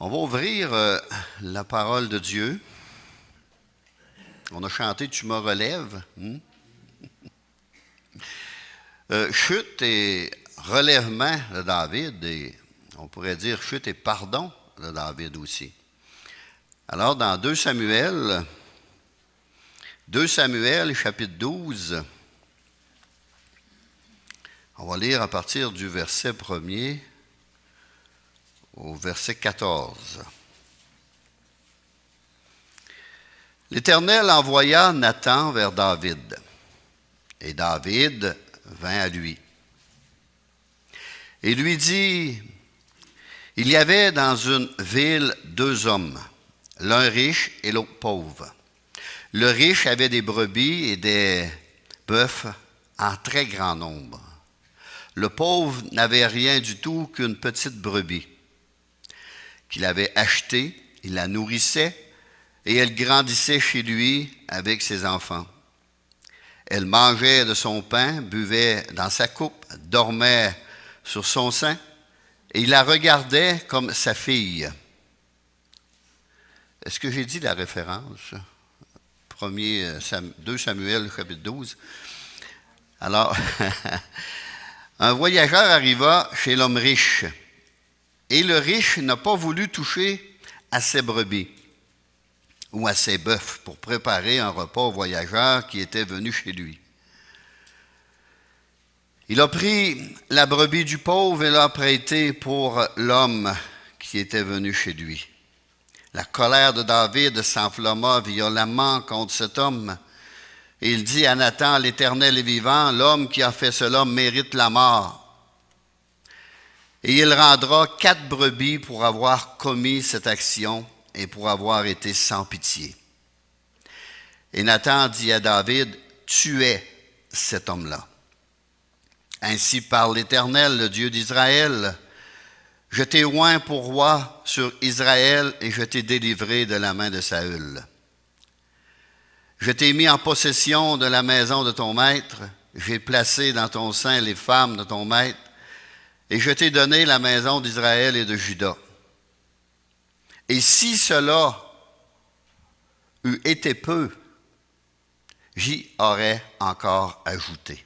On va ouvrir la parole de Dieu. On a chanté « Tu me relèves ». Chute et relèvement de David, et on pourrait dire chute et pardon de David aussi. Alors, dans 2 Samuel, chapitre 12, on va lire à partir du verset 1er au verset 14. L'Éternel envoya Nathan vers David, et David vint à lui. Et lui dit, il y avait dans une ville 2 hommes, l'un riche et l'autre pauvre. Le riche avait des brebis et des bœufs en très grand nombre. Le pauvre n'avait rien du tout qu'une petite brebis qu'il avait achetée, il la nourrissait et elle grandissait chez lui avec ses enfants. Elle mangeait de son pain, buvait dans sa coupe, dormait sur son sein et il la regardait comme sa fille. Est-ce que j'ai dit la référence? 2 Samuel, chapitre 12. Alors, un voyageur arriva chez l'homme riche, et le riche n'a pas voulu toucher à ses brebis ou à ses bœufs pour préparer un repas au voyageur qui était venu chez lui. Il a pris la brebis du pauvre et l'a prêtée pour l'homme qui était venu chez lui. La colère de David s'enflamma violemment contre cet homme. Et il dit à Nathan, l'Éternel est vivant, l'homme qui a fait cela mérite la mort. Et il rendra 4 brebis pour avoir commis cette action et pour avoir été sans pitié. Et Nathan dit à David, tuez cet homme-là. Ainsi parle l'Éternel, le Dieu d'Israël. Je t'ai oint pour roi sur Israël et je t'ai délivré de la main de Saül. Je t'ai mis en possession de la maison de ton maître, j'ai placé dans ton sein les femmes de ton maître, et je t'ai donné la maison d'Israël et de Juda. Et si cela eût été peu, j'y aurais encore ajouté.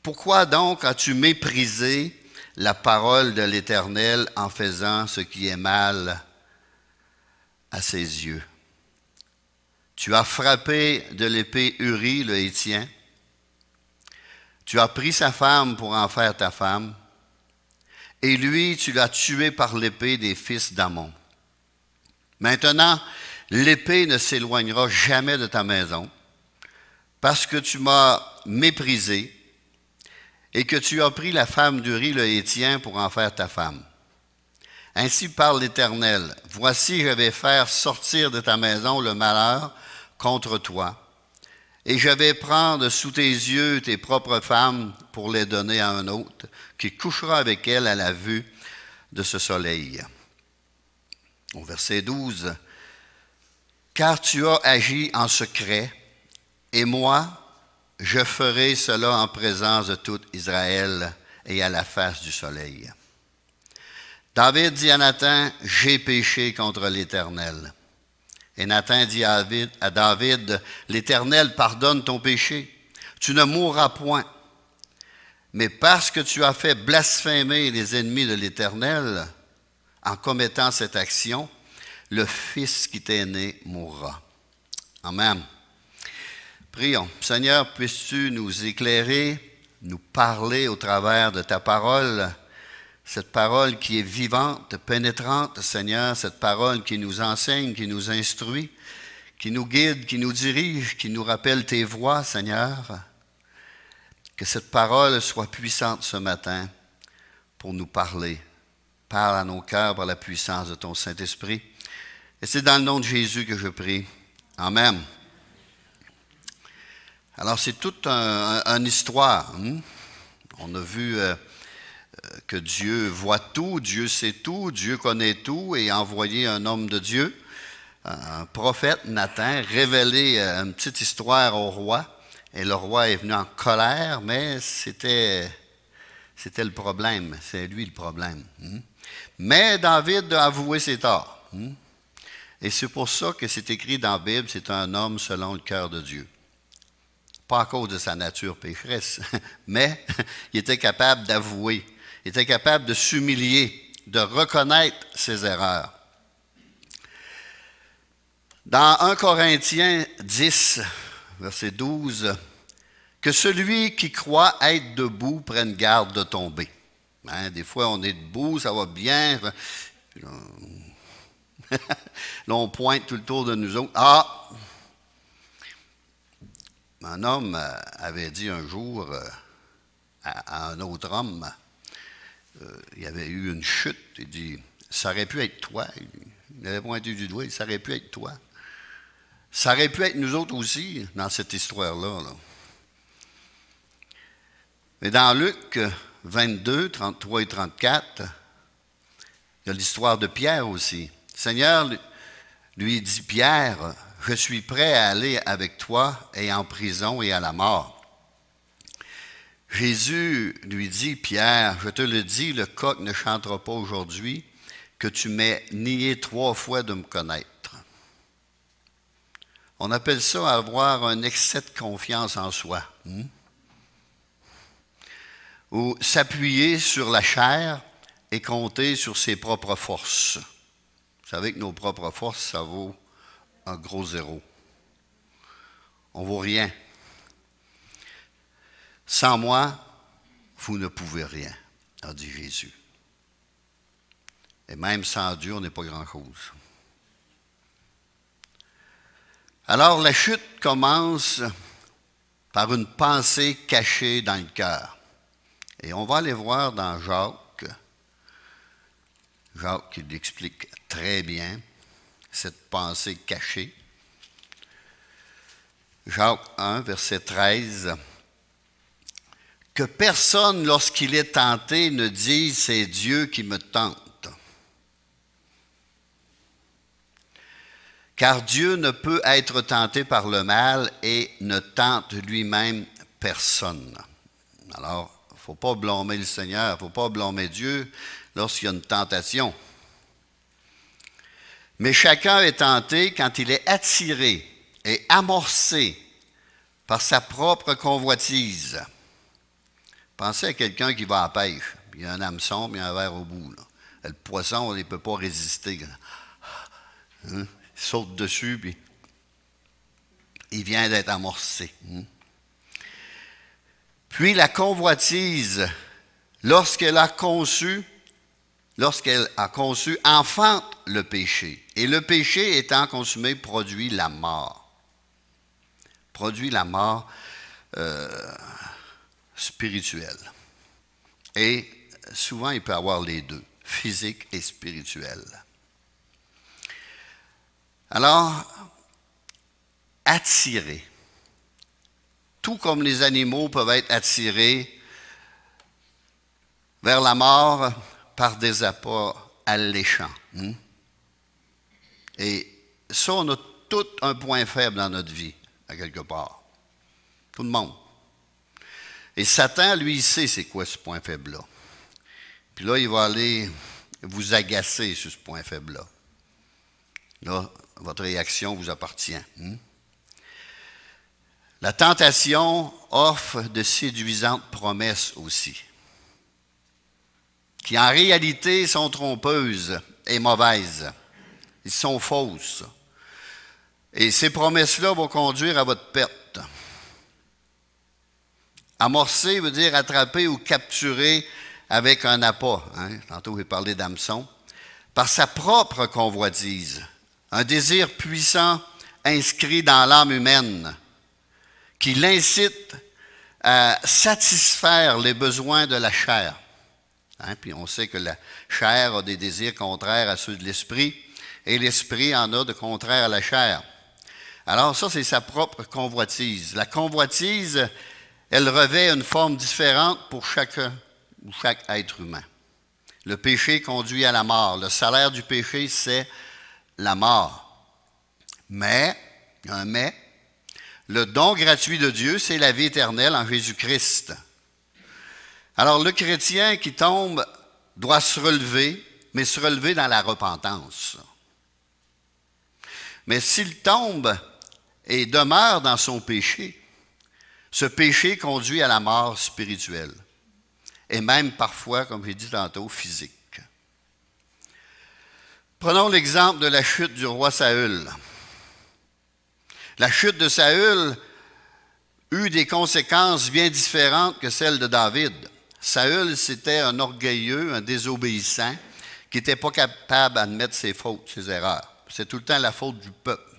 Pourquoi donc as-tu méprisé la parole de l'Éternel en faisant ce qui est mal à ses yeux? Tu as frappé de l'épée Uri, le Hétien. Tu as pris sa femme pour en faire ta femme. Et lui, tu l'as tué par l'épée des fils d'Ammon. Maintenant, l'épée ne s'éloignera jamais de ta maison, parce que tu m'as méprisé et que tu as pris la femme d'Uri, le Hétien, pour en faire ta femme. Ainsi parle l'Éternel. Voici, je vais faire sortir de ta maison le malheur contre toi, et je vais prendre sous tes yeux tes propres femmes pour les donner à un autre, qui couchera avec elles à la vue de ce soleil. Au verset 12, « Car tu as agi en secret, et moi, je ferai cela en présence de tout Israël et à la face du soleil. » David dit à Nathan, « J'ai péché contre l'Éternel. » Et Nathan dit à David, « L'Éternel pardonne ton péché. Tu ne mourras point. Mais parce que tu as fait blasphémer les ennemis de l'Éternel, en commettant cette action, le fils qui t'est né mourra. » Amen. Prions. Seigneur, puisses-tu nous éclairer, nous parler au travers de ta parole, cette parole qui est vivante, pénétrante, Seigneur, cette parole qui nous enseigne, qui nous instruit, qui nous guide, qui nous dirige, qui nous rappelle tes voies, Seigneur. Que cette parole soit puissante ce matin pour nous parler. Parle à nos cœurs par la puissance de ton Saint-Esprit. Et c'est dans le nom de Jésus que je prie. Amen. Alors, c'est toute une histoire. On a vu que Dieu voit tout, Dieu sait tout, Dieu connaît tout et a envoyé un homme de Dieu, un prophète, Nathan, révéler une petite histoire au roi. Et le roi est venu en colère, mais c'était le problème. C'est lui le problème. Mais David a avoué ses torts. Et c'est pour ça que c'est écrit dans la Bible, c'est un homme selon le cœur de Dieu. Pas à cause de sa nature pécheresse, mais il était capable d'avouer, il était capable de s'humilier, de reconnaître ses erreurs. Dans 1 Corinthiens 10, verset 12, « Que celui qui croit être debout prenne garde de tomber. » Des fois, on est debout, ça va bien. Là, on pointe tout le tour de nous autres. Ah! Un homme avait dit un jour à un autre homme, il avait eu une chute, il dit, ça aurait pu être toi. Il avait pointé du doigt, ça aurait pu être toi. Ça aurait pu être nous autres aussi dans cette histoire-là. Là. Mais dans Luc 22, 33 et 34, il y a l'histoire de Pierre aussi. Le Seigneur lui dit, Pierre, je suis prêt à aller avec toi et en prison et à la mort. Jésus lui dit, Pierre, je te le dis, le coq ne chantera pas aujourd'hui que tu m'aies nié 3 fois de me connaître. On appelle ça avoir un excès de confiance en soi. Ou s'appuyer sur la chair et compter sur ses propres forces. Vous savez que nos propres forces, ça vaut un gros zéro. On ne vaut rien. Sans moi, vous ne pouvez rien, a dit Jésus. Et même sans Dieu, on n'est pas grand-chose. Alors la chute commence par une pensée cachée dans le cœur. Et on va aller voir dans Jacques. Jacques qui l'explique très bien, cette pensée cachée. Jacques 1, verset 13. « Que personne, lorsqu'il est tenté, ne dise « c'est Dieu qui me tente ». Car Dieu ne peut être tenté par le mal et ne tente lui-même personne. Alors, il ne faut pas blâmer le Seigneur, il ne faut pas blâmer Dieu lorsqu'il y a une tentation. Mais chacun est tenté quand il est attiré et amorcé par sa propre convoitise. Pensez à quelqu'un qui va à la pêche, puis il y a un hameçon, puis il y a un verre au bout. Là. Le poisson, il ne peut pas résister. Il saute dessus, puis il vient d'être amorcé. Puis la convoitise, lorsqu'elle a conçu, enfante le péché. Et le péché étant consumé, produit la mort. Produit la mort spirituelle. Et souvent, il peut y avoir les deux, physique et spirituel. Alors, attirer. Tout comme les animaux peuvent être attirés vers la mort par des appâts alléchants. Et ça, on a tout un point faible dans notre vie, à quelque part. Tout le monde. Et Satan, lui, il sait c'est quoi ce point faible-là. Puis là, il va aller vous agacer sur ce point faible-là. Là, votre réaction vous appartient. La tentation offre de séduisantes promesses aussi, qui en réalité sont trompeuses et mauvaises. Ils sont fausses. Et ces promesses-là vont conduire à votre perte. Amorcer veut dire attraper ou capturer avec un appât. Tantôt, j'ai parlé d'hameçon. Par sa propre convoitise. Un désir puissant inscrit dans l'âme humaine qui l'incite à satisfaire les besoins de la chair. Puis on sait que la chair a des désirs contraires à ceux de l'esprit et l'esprit en a de contraires à la chair. Alors ça, c'est sa propre convoitise. La convoitise, elle revêt une forme différente pour chaque être humain. Le péché conduit à la mort. Le salaire du péché, c'est la mort. Mais, un mais, le don gratuit de Dieu, c'est la vie éternelle en Jésus-Christ. Alors, le chrétien qui tombe doit se relever mais se relever dans la repentance. Mais s'il tombe et demeure dans son péché, ce péché conduit à la mort spirituelle et même parfois, comme j'ai dit tantôt, physique. Prenons l'exemple de la chute du roi Saül. La chute de Saül eut des conséquences bien différentes que celles de David. Saül, c'était un orgueilleux, un désobéissant, qui n'était pas capable d'admettre ses fautes, ses erreurs. C'est tout le temps la faute du peuple.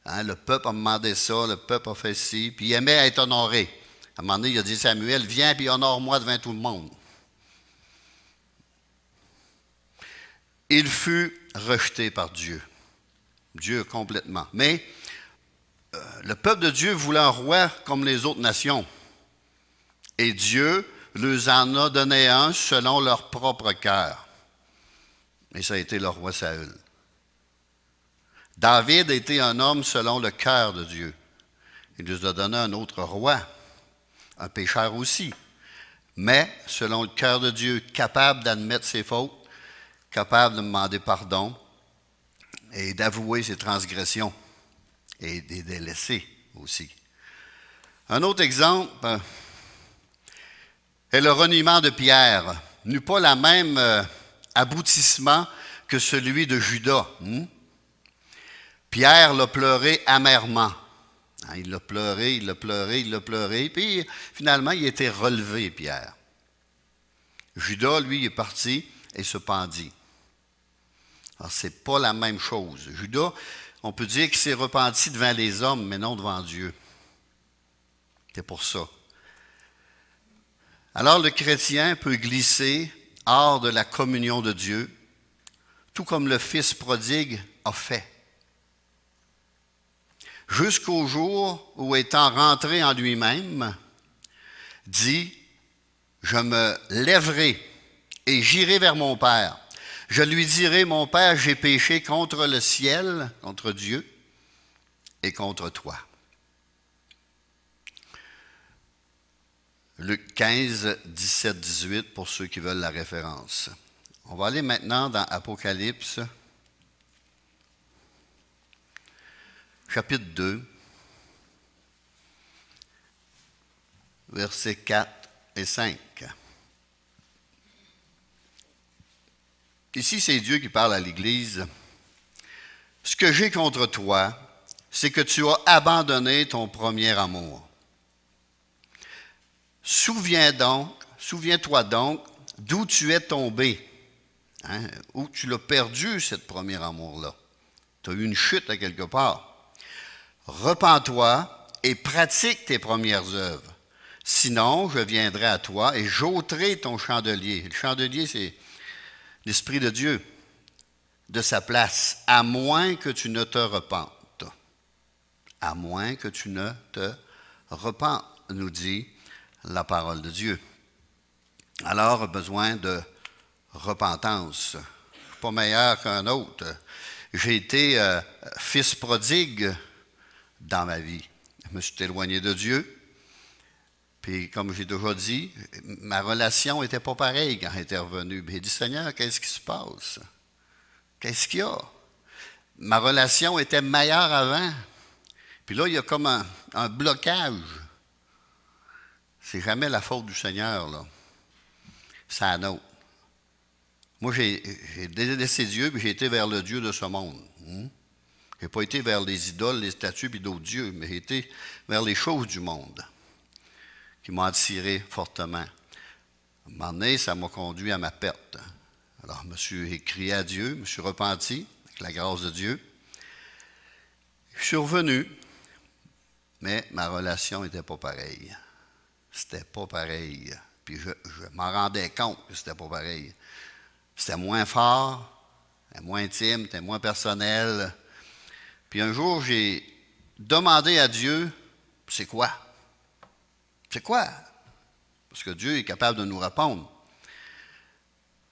Hein, le peuple a demandé ça, le peuple a fait ci, puis il aimait être honoré. À un moment donné, il a dit, Samuel, viens puis honore-moi devant tout le monde. Il fut rejeté par Dieu. Dieu complètement. Mais le peuple de Dieu voulait un roi comme les autres nations. Et Dieu leur en a donné un selon leur propre cœur. Et ça a été le roi Saül. David était un homme selon le cœur de Dieu. Il nous a donné un autre roi, un pécheur aussi, mais selon le cœur de Dieu, capable d'admettre ses fautes, capable de demander pardon et d'avouer ses transgressions et de les délaisser aussi. Un autre exemple est le reniement de Pierre. N'eut pas le même aboutissement que celui de Judas. Pierre l'a pleuré amèrement. Il l'a pleuré, il l'a pleuré, il l'a pleuré, puis finalement, il a été relevé, Pierre. Judas, lui, est parti et se pendit. Alors, ce n'est pas la même chose. Judas, on peut dire qu'il s'est repenti devant les hommes, mais non devant Dieu. C'est pour ça. Alors, le chrétien peut glisser hors de la communion de Dieu, tout comme le Fils prodigue a fait. Jusqu'au jour où, étant rentré en lui-même, dit, « Je me lèverai et j'irai vers mon Père. Je lui dirai, mon Père, j'ai péché contre le ciel, contre Dieu, et contre toi. » Luc 15, 17, 18, pour ceux qui veulent la référence. On va aller maintenant dans Apocalypse, chapitre 2, versets 4 et 5. Ici, c'est Dieu qui parle à l'Église. « Ce que j'ai contre toi, c'est que tu as abandonné ton premier amour. Souviens-toi donc d'où tu es tombé, hein, où tu l'as perdu, ce premier amour-là. Tu as eu une chute à quelque part. Repens-toi et pratique tes premières œuvres. Sinon, je viendrai à toi et j'ôterai ton chandelier. » Le chandelier, c'est l'Esprit de Dieu de sa place, à moins que tu ne te repentes. À moins que tu ne te repentes, nous dit la parole de Dieu. Alors, besoin de repentance. Je ne suis pas meilleur qu'un autre. J'ai été fils prodigue dans ma vie. Je me suis éloigné de Dieu. Puis, comme j'ai déjà dit, ma relation n'était pas pareille quand j'étais revenu. J'ai dit, Seigneur, qu'est-ce qui se passe? Qu'est-ce qu'il y a? Ma relation était meilleure avant. Puis là, il y a comme un blocage. C'est jamais la faute du Seigneur, là. C'est la nôtre. Moi, j'ai délaissé Dieu, puis j'ai été vers le Dieu de ce monde. Je n'ai pas été vers les idoles, les statues, puis d'autres dieux, mais j'ai été vers les choses du monde qui m'ont attiré fortement. À un moment donné, ça m'a conduit à ma perte. Alors, je me suis écrié à Dieu, je me suis repenti, avec la grâce de Dieu. Je suis revenu, mais ma relation n'était pas pareille. C'était pas pareil. Puis je m'en rendais compte que c'était pas pareil. C'était moins fort, c'était moins intime, c'était moins personnel. Puis un jour, j'ai demandé à Dieu, c'est quoi? C'est quoi? Parce que Dieu est capable de nous répondre.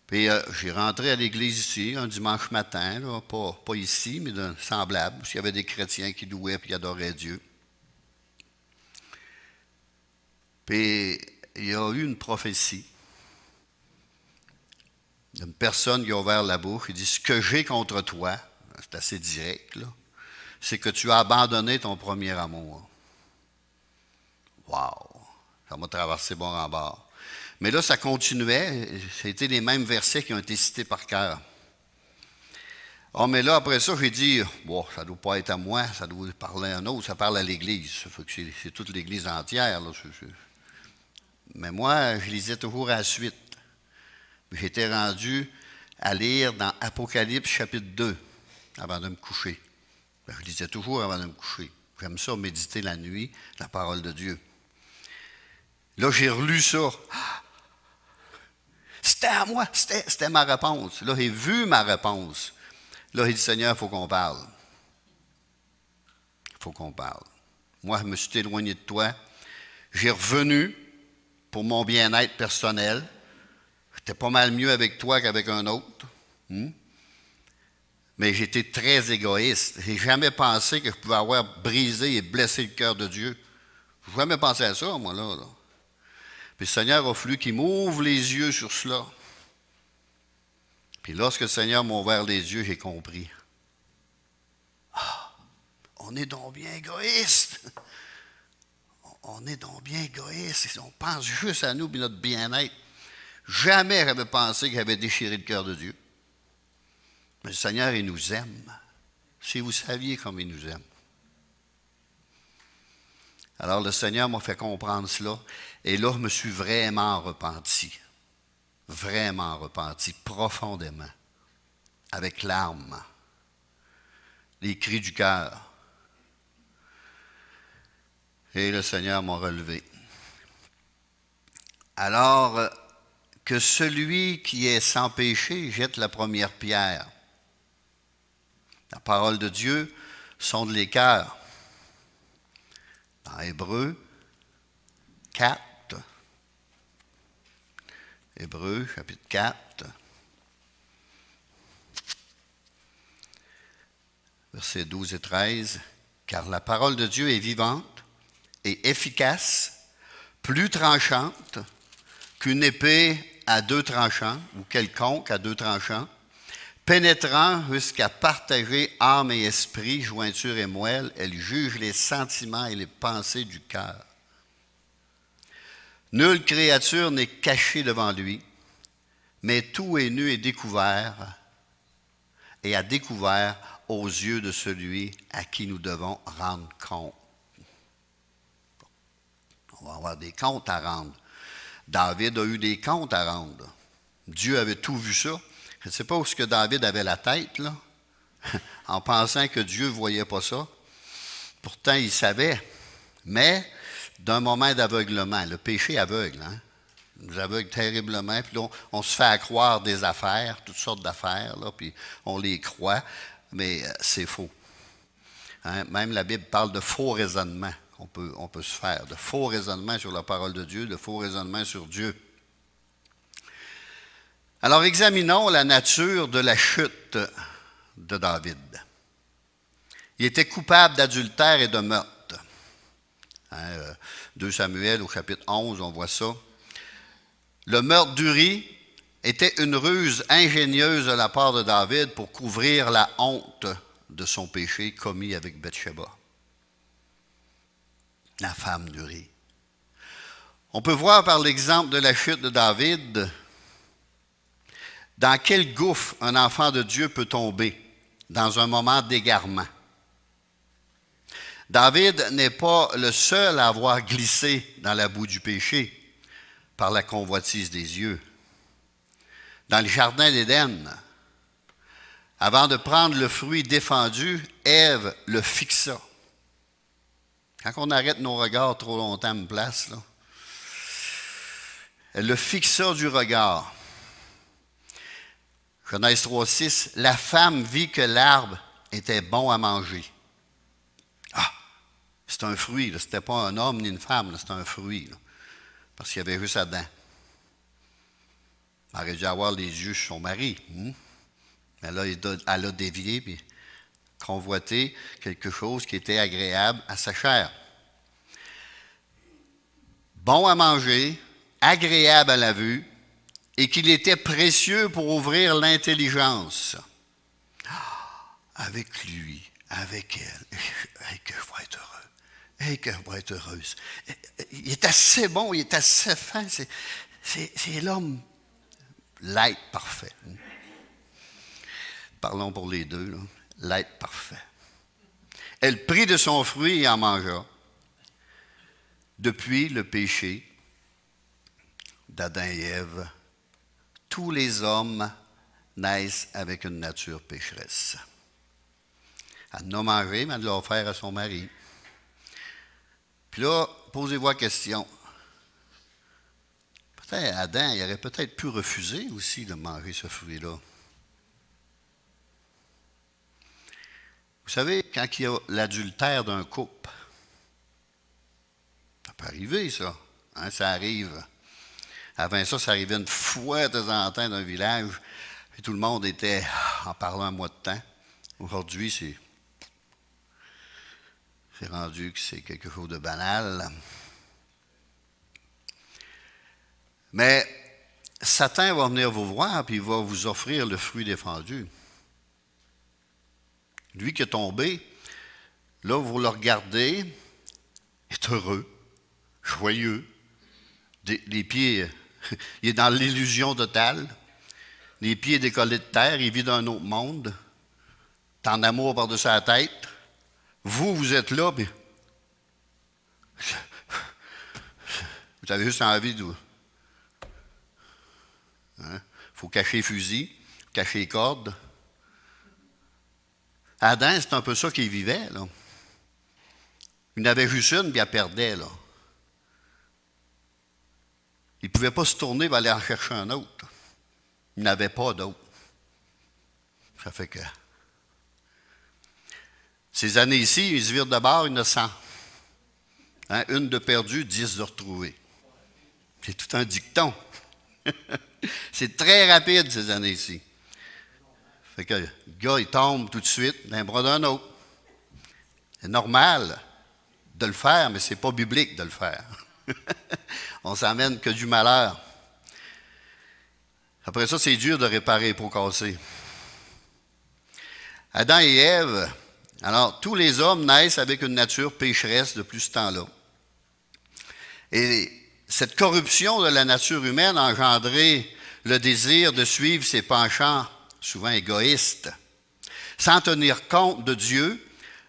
Puis j'ai rentré à l'église ici, un dimanche matin, là, pas ici, mais semblable, parce qu'il y avait des chrétiens qui louaient et qui adoraient Dieu. Puis il y a eu une prophétie Une personne qui a ouvert la bouche, il dit, ce que j'ai contre toi, c'est assez direct, là, c'est que tu as abandonné ton premier amour. Wow! Ça m'a traversé bord en bord. Mais là, ça continuait. C'était les mêmes versets qui ont été cités par cœur. Oh, mais là, après ça, j'ai dit, bon, ça ne doit pas être à moi, ça doit parler à un autre, ça parle à l'Église. C'est toute l'Église entière. Là. Mais moi, je lisais toujours à la suite. J'étais rendu à lire dans Apocalypse chapitre 2 avant de me coucher. Je lisais toujours avant de me coucher. J'aime ça, méditer la nuit, la parole de Dieu. Là, j'ai relu ça. C'était à moi, c'était ma réponse. Là, j'ai vu ma réponse. Là, il dit, Seigneur, il faut qu'on parle. Il faut qu'on parle. Moi, je me suis éloigné de toi. J'ai revenu pour mon bien-être personnel. J'étais pas mal mieux avec toi qu'avec un autre. Mais j'étais très égoïste. Je n'ai jamais pensé que je pouvais avoir brisé et blessé le cœur de Dieu. Je n'ai jamais pensé à ça, moi, là. Puis le Seigneur a fallu qu'il m'ouvre les yeux sur cela. Puis lorsque le Seigneur m'a ouvert les yeux, j'ai compris. Ah, on est donc bien égoïste. On est donc bien égoïste. On pense juste à nous et notre bien-être. Jamais j'avais pensé qu'il avait déchiré le cœur de Dieu. Mais le Seigneur, il nous aime. Si vous saviez comme il nous aime. Alors le Seigneur m'a fait comprendre cela. Et là, je me suis vraiment repenti. Vraiment repenti, profondément. Avec larmes. Les cris du cœur. Et le Seigneur m'a relevé. Alors, que celui qui est sans péché jette la première pierre. La parole de Dieu sonde les cœurs. Dans Hébreux 4, Hébreux chapitre 4, versets 12 et 13, « Car la parole de Dieu est vivante et efficace, plus tranchante qu'une épée à deux tranchants, ou quelconque à deux tranchants, pénétrant jusqu'à partager âme et esprit, jointure et moelle, elle juge les sentiments et les pensées du cœur. Nulle créature n'est cachée devant lui, mais tout est nu et découvert, et à découvert aux yeux de celui à qui nous devons rendre compte. » On va avoir des comptes à rendre. David a eu des comptes à rendre. Dieu avait tout vu ça. Je ne sais pas où ce que David avait la tête, là, en pensant que Dieu ne voyait pas ça. Pourtant, il savait. Mais d'un moment d'aveuglement, le péché aveugle, hein? Il nous aveugle terriblement. Puis là, on se fait accroire des affaires, toutes sortes d'affaires, là, puis on les croit, mais c'est faux. Hein? Même la Bible parle de faux raisonnements. On peut se faire de faux raisonnements sur la parole de Dieu, de faux raisonnements sur Dieu. Alors, examinons la nature de la chute de David. Il était coupable d'adultère et de meurtre. 2 Samuel au chapitre 11, on voit ça. Le meurtre d'Uri était une ruse ingénieuse de la part de David pour couvrir la honte de son péché commis avec Bathsheba, la femme d'Uri. On peut voir par l'exemple de la chute de David dans quel gouffre un enfant de Dieu peut tomber dans un moment d'égarement. David n'est pas le seul à avoir glissé dans la boue du péché par la convoitise des yeux. Dans le jardin d'Éden, avant de prendre le fruit défendu, Ève le fixa. Quand on arrête nos regards trop longtemps à une place, là, elle le fixa du regard. Genèse 3,6, la femme vit que l'arbre était bon à manger. Ah, c'est un fruit, ce n'était pas un homme ni une femme, c'était un fruit, là, parce qu'il y avait juste Adam. Elle aurait dû avoir les yeux sur son mari. Mais là, elle a dévié et convoité quelque chose qui était agréable à sa chair. Bon à manger, agréable à la vue et qu'il était précieux pour ouvrir l'intelligence. Avec lui, avec elle, et que je vais être heureux, et que je vais être heureuse. Il est assez bon, il est assez fin, c'est l'homme, l'être parfait. Parlons pour les deux, là. L'être parfait. Elle prit de son fruit et en mangea. Depuis le péché d'Adam et Ève, tous les hommes naissent avec une nature pécheresse. Elle en a mangé, mais elle l'a offert à son mari. Puis là, posez-vous la question. Peut-être Adam, il aurait peut-être pu refuser aussi de manger ce fruit-là. Vous savez, quand il y a l'adultère d'un couple, ça peut arriver, ça. Hein, ça arrive. Avant ça, ça arrivait une fois de temps en temps dans un village, et tout le monde était en parlant un mois de temps. Aujourd'hui, c'est rendu que c'est quelque chose de banal. Mais Satan va venir vous voir, puis il va vous offrir le fruit défendu. Lui qui est tombé, là, vous le regardez, est heureux, joyeux, les pieds, il est dans l'illusion totale, les pieds décollés de terre, il vit dans un autre monde, tant d'amour par-dessus la tête. Vous êtes là, puis vous avez juste envie de... Hein? Faut cacher les fusils, cacher les cordes. Adam, c'est un peu ça qu'il vivait, là. Il n'avait juste une, puis il perdait, là. Il ne pouvait pas se tourner et aller en chercher un autre. Il n'avait pas d'autre. Ça fait que... Ces années-ci, ils se virent de bord innocents. Hein? Une de perdue, 10 de retrouvée. C'est tout un dicton. C'est très rapide, ces années-ci. Fait que le gars, il tombe tout de suite dans les bras d'un autre. C'est normal de le faire, mais ce n'est pas biblique de le faire. On s'amène que du malheur. Après ça, c'est dur de réparer les pots cassés. Adam et Ève, alors tous les hommes naissent avec une nature pécheresse depuis ce temps-là. Et cette corruption de la nature humaine a engendré le désir de suivre ses penchants, souvent égoïstes, sans tenir compte de Dieu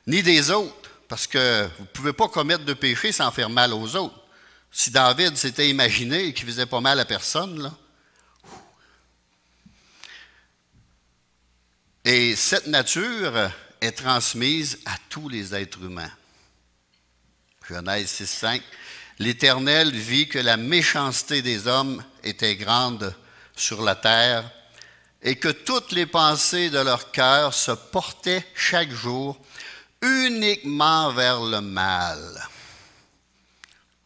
ni des autres, parce que vous ne pouvez pas commettre de péché sans faire mal aux autres. Si David s'était imaginé qu'il ne faisait pas mal à personne, là. Et cette nature est transmise à tous les êtres humains. Genèse 6,5. L'Éternel vit que la méchanceté des hommes était grande sur la terre et que toutes les pensées de leur cœur se portaient chaque jour uniquement vers le mal.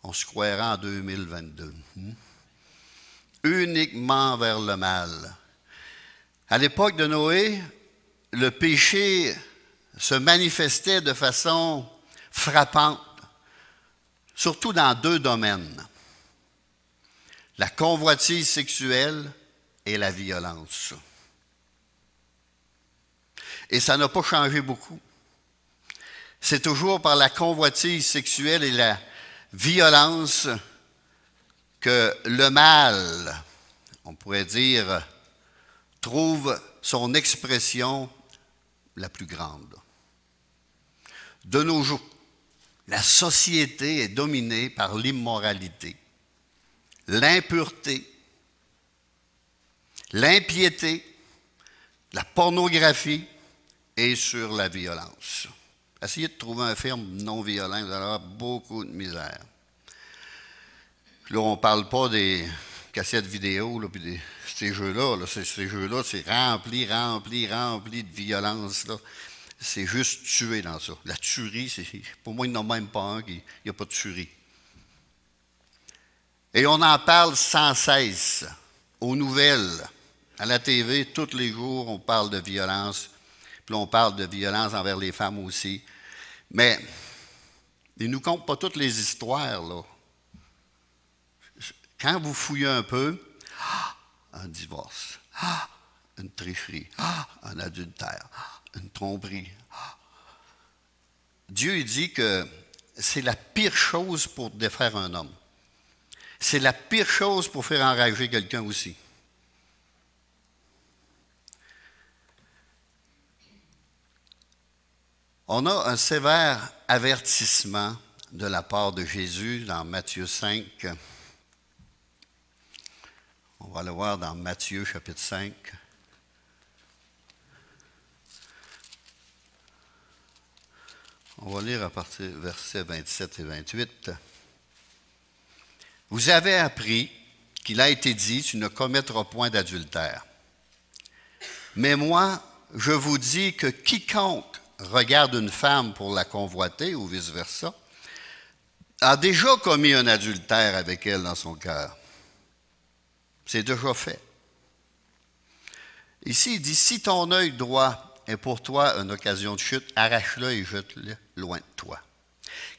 On se croirait en 2022. Uniquement vers le mal. À l'époque de Noé, le péché se manifestait de façon frappante, surtout dans 2 domaines. La convoitise sexuelle et la violence. Et ça n'a pas changé beaucoup. C'est toujours par la convoitise sexuelle et la violence que le mal, on pourrait dire, trouve son expression la plus grande. De nos jours, la société est dominée par l'immoralité, l'impureté, l'impiété, la pornographie et sur la violence. Essayez de trouver un film non violent, vous allez avoir beaucoup de misère. Là, on ne parle pas des cassettes vidéo, là, puis ces jeux-là. Là, ces jeux-là, c'est rempli de violence. Là. C'est juste tuer dans ça. La tuerie, pour moi, il n'y en a même pas un qui n'y a pas de tuerie. Et on en parle sans cesse, aux nouvelles, à la TV, tous les jours, on parle de violence. Puis là, on parle de violence envers les femmes aussi. Mais ils ne nous comptent pas toutes les histoires, là. Quand vous fouillez un peu, un divorce. Une tricherie. Un adultère. Une tromperie. Dieu il dit que c'est la pire chose pour défaire un homme. C'est la pire chose pour faire enrager quelqu'un aussi. On a un sévère avertissement de la part de Jésus dans Matthieu 5. On va le voir dans Matthieu chapitre 5. On va lire à partir des versets 27 et 28. Vous avez appris qu'il a été dit, tu ne commettras point d'adultère. Mais moi, je vous dis que quiconque regarde une femme pour la convoiter ou vice-versa, a déjà commis un adultère avec elle dans son cœur. C'est déjà fait. Ici, il dit, si ton œil droit est pour toi une occasion de chute, arrache-le et jette-le loin de toi.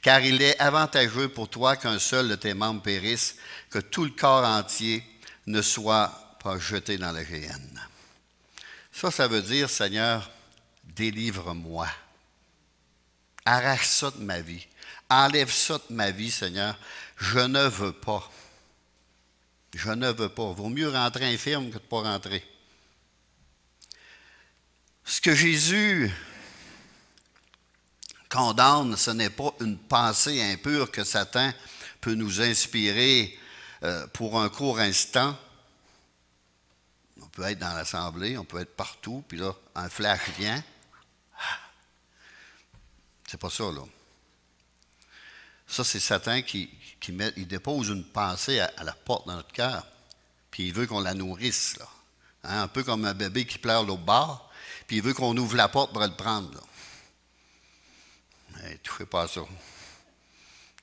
Car il est avantageux pour toi qu'un seul de tes membres périsse, que tout le corps entier ne soit pas jeté dans la géhenne. Ça veut dire, Seigneur, délivre-moi. Arrache ça de ma vie. Enlève ça de ma vie, Seigneur. Je ne veux pas. Je ne veux pas. Vaut mieux rentrer infirme que de ne pas rentrer. Ce que Jésus condamne, ce n'est pas une pensée impure que Satan peut nous inspirer pour un court instant. On peut être dans l'assemblée, on peut être partout, puis là, un flash vient. C'est pas ça, là. Ça, c'est Satan qui il dépose une pensée à la porte de notre cœur, puis il veut qu'on la nourrisse, là. Hein, un peu comme un bébé qui pleure l'autre bord, puis il veut qu'on ouvre la porte pour le prendre, là. Ne touchez pas à ça.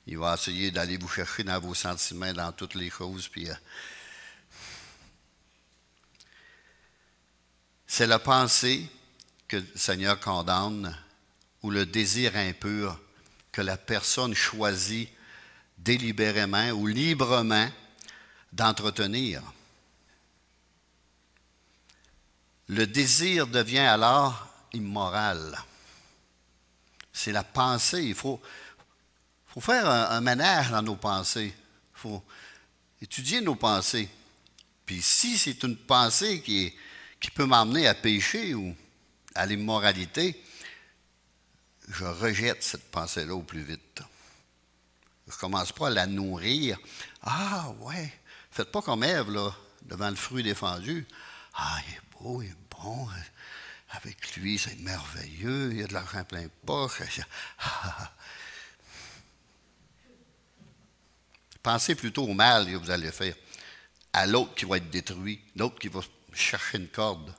Il va essayer d'aller vous chercher dans vos sentiments, dans toutes les choses, puis... c'est la pensée que le Seigneur condamne ou le désir impur que la personne choisit délibérément ou librement d'entretenir. Le désir devient alors immoral. C'est la pensée. Il faut faire un ménage dans nos pensées. Il faut étudier nos pensées. Puis si c'est une pensée qui peut m'emmener à pécher ou à l'immoralité, je rejette cette pensée-là au plus vite. Je ne commence pas à la nourrir. Ah, ouais, faites pas comme Ève, là, devant le fruit défendu. Ah, il est beau, il est bon. Avec lui, c'est merveilleux. Il y a de l'argent plein de poche. Pensez plutôt au mal que vous allez faire. À l'autre qui va être détruit, l'autre qui va chercher une corde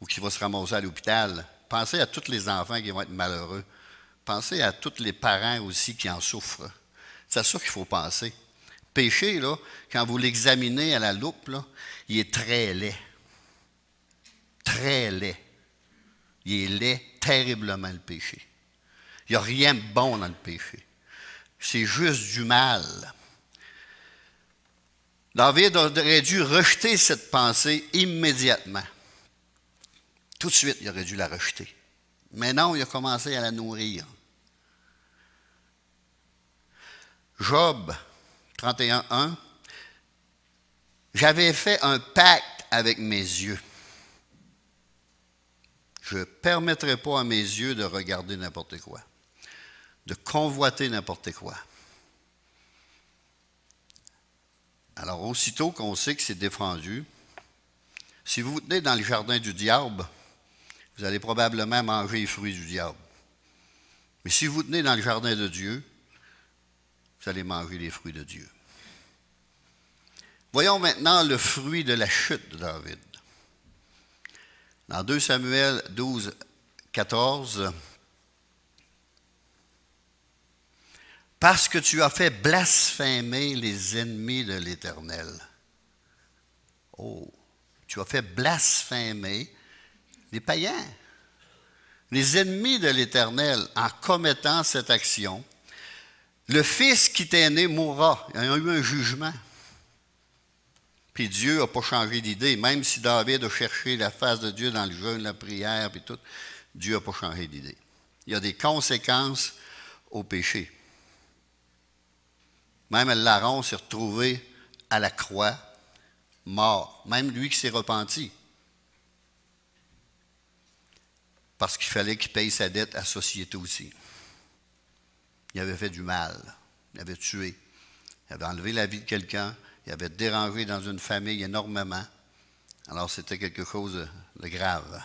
ou qui va se ramasser à l'hôpital. Pensez à tous les enfants qui vont être malheureux. Pensez à tous les parents aussi qui en souffrent. C'est à ça qu'il faut penser. Péché, là, quand vous l'examinez à la loupe, là, il est très laid. Très laid. Il est laid terriblement, le péché. Il n'y a rien de bon dans le péché. C'est juste du mal. David aurait dû rejeter cette pensée immédiatement. Tout de suite, il aurait dû la rejeter. Mais non, il a commencé à la nourrir. Job 31:1. J'avais fait un pacte avec mes yeux. Je ne permettrai pas à mes yeux de regarder n'importe quoi, de convoiter n'importe quoi. Alors, aussitôt qu'on sait que c'est défendu, si vous vous tenez dans le jardin du diable, vous allez probablement manger les fruits du diable. Mais si vous vous tenez dans le jardin de Dieu, vous allez manger les fruits de Dieu. Voyons maintenant le fruit de la chute de David. Dans 2 Samuel 12, 14, « Parce que tu as fait blasphémer les ennemis de l'Éternel. » Oh, tu as fait blasphémer les païens, les ennemis de l'Éternel, en commettant cette action. Le fils qui t'est né mourra. Il y a eu un jugement. Puis Dieu n'a pas changé d'idée. Même si David a cherché la face de Dieu dans le jeûne, la prière, puis tout, Dieu n'a pas changé d'idée. Il y a des conséquences au péché. Même L'Aaron s'est retrouvé à la croix, mort. Même lui qui s'est repenti. Parce qu'il fallait qu'il paye sa dette à la société aussi. Il avait fait du mal. Il avait tué. Il avait enlevé la vie de quelqu'un. Il avait dérangé dans une famille énormément. Alors, c'était quelque chose de grave.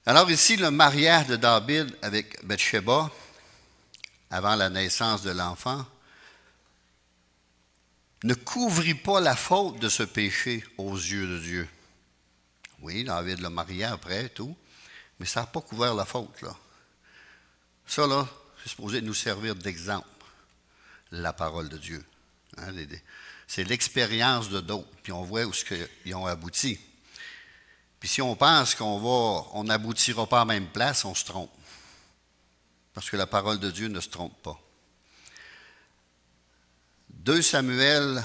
Alors ici, le mariage de David avec Bathsheba, avant la naissance de l'enfant, ne couvrit pas la faute de ce péché aux yeux de Dieu. Oui, David l'a marié après, tout, mais ça n'a pas couvert la faute, là. Ça, là, c'est supposé nous servir d'exemple, la parole de Dieu. Hein, c'est l'expérience de d'autres, puis on voit où ils ont abouti. Puis si on pense on n'aboutira pas à la même place, on se trompe. Parce que la parole de Dieu ne se trompe pas. 2 Samuel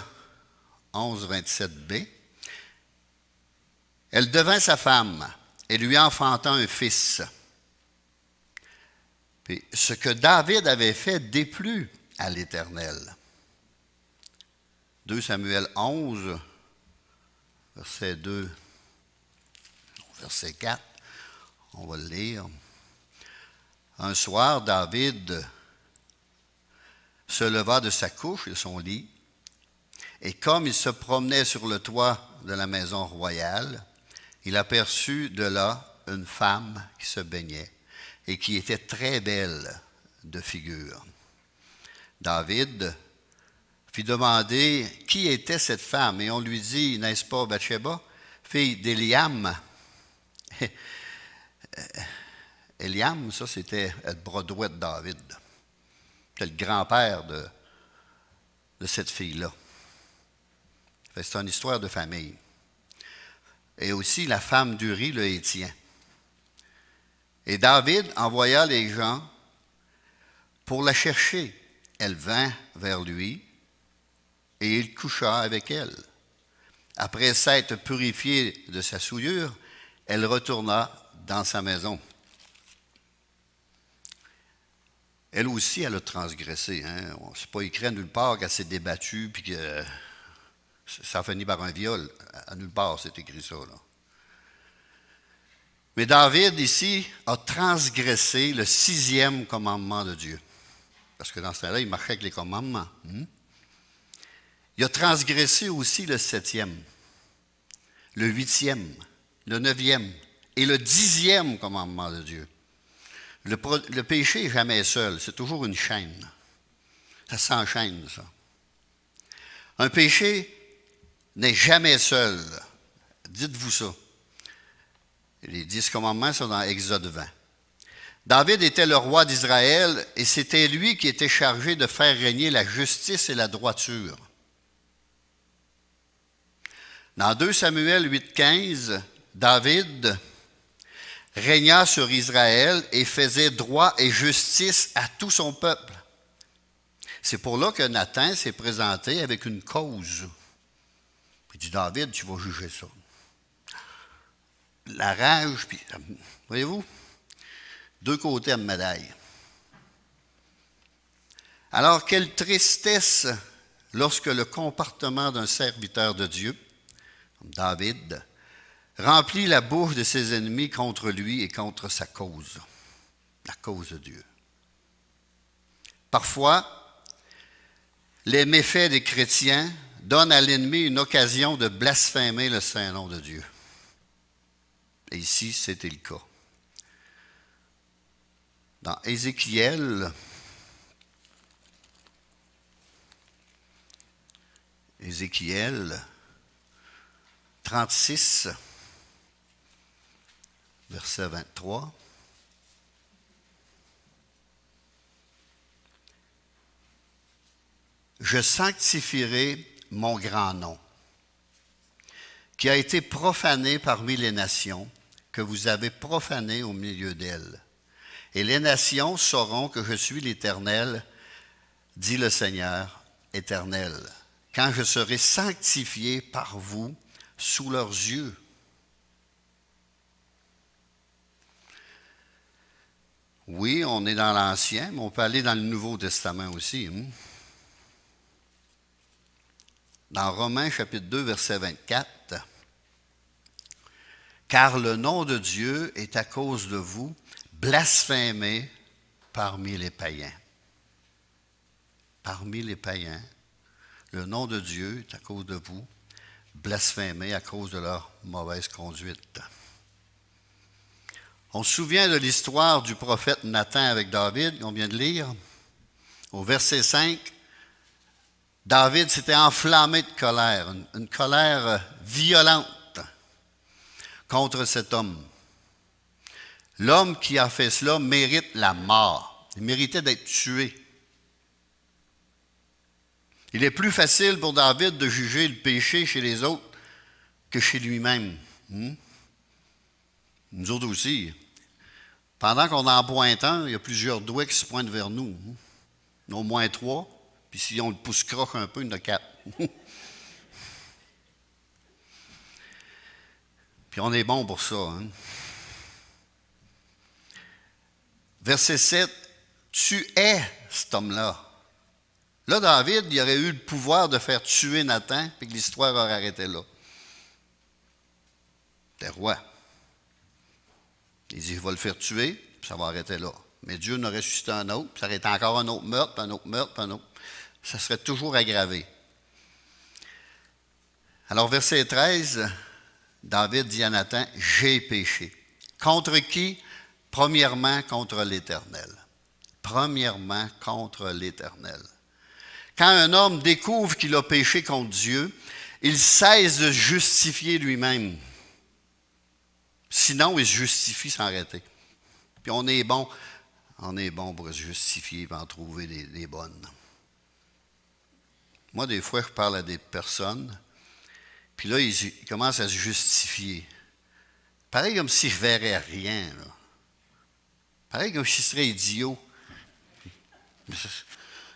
11, 27b. Elle devint sa femme et lui enfanta un fils. Puis, ce que David avait fait déplut à l'Éternel. 2 Samuel 11, verset 2, verset 4, on va le lire. Un soir, David se leva de sa couche, de son lit, et comme il se promenait sur le toit de la maison royale, il aperçut de là une femme qui se baignait et qui était très belle de figure. David fit demander qui était cette femme, et on lui dit, n'est-ce pas Bathsheba, fille d'Éliam? Éliam, ça c'était le bras droit de David. C'était le grand-père de cette fille-là. C'est une histoire de famille. Et aussi la femme d'Uri, le Hétien. Et David envoya les gens pour la chercher. Elle vint vers lui et il coucha avec elle. Après s'être purifiée de sa souillure, elle retourna dans sa maison. Elle aussi, elle a transgressé. Hein? C'est pas écrit à nulle part qu'elle s'est débattue puis que ça a fini par un viol. À nulle part, c'est écrit ça, là. Mais David, ici, a transgressé le 6e commandement de Dieu. Parce que dans ce temps-là, il marchait avec les commandements. Il a transgressé aussi le 7e, le 8e, le 9e et le 10e commandement de Dieu. Le péché n'est jamais seul, c'est toujours une chaîne. Ça s'enchaîne, ça. Un péché n'est jamais seul. Dites-vous ça. Les 10 commandements sont dans Exode 20. David était le roi d'Israël et c'était lui qui était chargé de faire régner la justice et la droiture. Dans 2 Samuel 8,15, David régna sur Israël et faisait droit et justice à tout son peuple. C'est pour là que Nathan s'est présenté avec une cause. Il dit, David, tu vas juger ça. La rage, puis, voyez-vous, 2 côtés à une médaille. Alors, quelle tristesse lorsque le comportement d'un serviteur de Dieu, comme David, remplit la bouche de ses ennemis contre lui et contre sa cause, la cause de Dieu. Parfois, les méfaits des chrétiens donnent à l'ennemi une occasion de blasphémer le saint nom de Dieu. Et ici, c'était le cas. Dans Ézéchiel 36, verset 23. Je sanctifierai mon grand nom, qui a été profané parmi les nations, que vous avez profané au milieu d'elles. Et les nations sauront que je suis l'Éternel, dit le Seigneur éternel, quand je serai sanctifié par vous sous leurs yeux. Oui, on est dans l'Ancien, mais on peut aller dans le Nouveau Testament aussi. Dans Romains chapitre 2, verset 24, « Car le nom de Dieu est à cause de vous blasphémé parmi les païens. » Parmi les païens, le nom de Dieu est à cause de vous blasphémé à cause de leur mauvaise conduite. On se souvient de l'histoire du prophète Nathan avec David, qu'on vient de lire. Au verset 5, David s'était enflammé de colère, une colère violente contre cet homme. L'homme qui a fait cela mérite la mort. Il méritait d'être tué. Il est plus facile pour David de juger le péché chez les autres que chez lui-même. Nous autres aussi. Pendant qu'on en pointe un, il y a plusieurs doigts qui se pointent vers nous. Il y en a au moins 3, puis si on le pousse croche un peu, il y en a 4. Puis on est bon pour ça. Verset 7, « Tu es cet homme-là. » Là, David, il aurait eu le pouvoir de faire tuer Nathan, puis que l'histoire aurait arrêté là. T'es roi. Il dit, je vais le faire tuer, puis ça va arrêter là. Mais Dieu en aurait suscité un autre, puis ça aurait été encore un autre meurtre, puis un autre meurtre, puis un autre. Ça serait toujours aggravé. Alors, verset 13, David dit à Nathan, « J'ai péché. » Contre qui? Premièrement, contre l'Éternel. Premièrement, contre l'Éternel. Quand un homme découvre qu'il a péché contre Dieu, il cesse de se justifier lui-même. Sinon, il se justifie sans arrêter. Puis on est bon pour se justifier et en trouver des bonnes. Moi, des fois, je parle à des personnes, puis là, ils commencent à se justifier. Pareil comme s'ils ne verraient rien. Là. Pareil comme s'ils seraient idiots.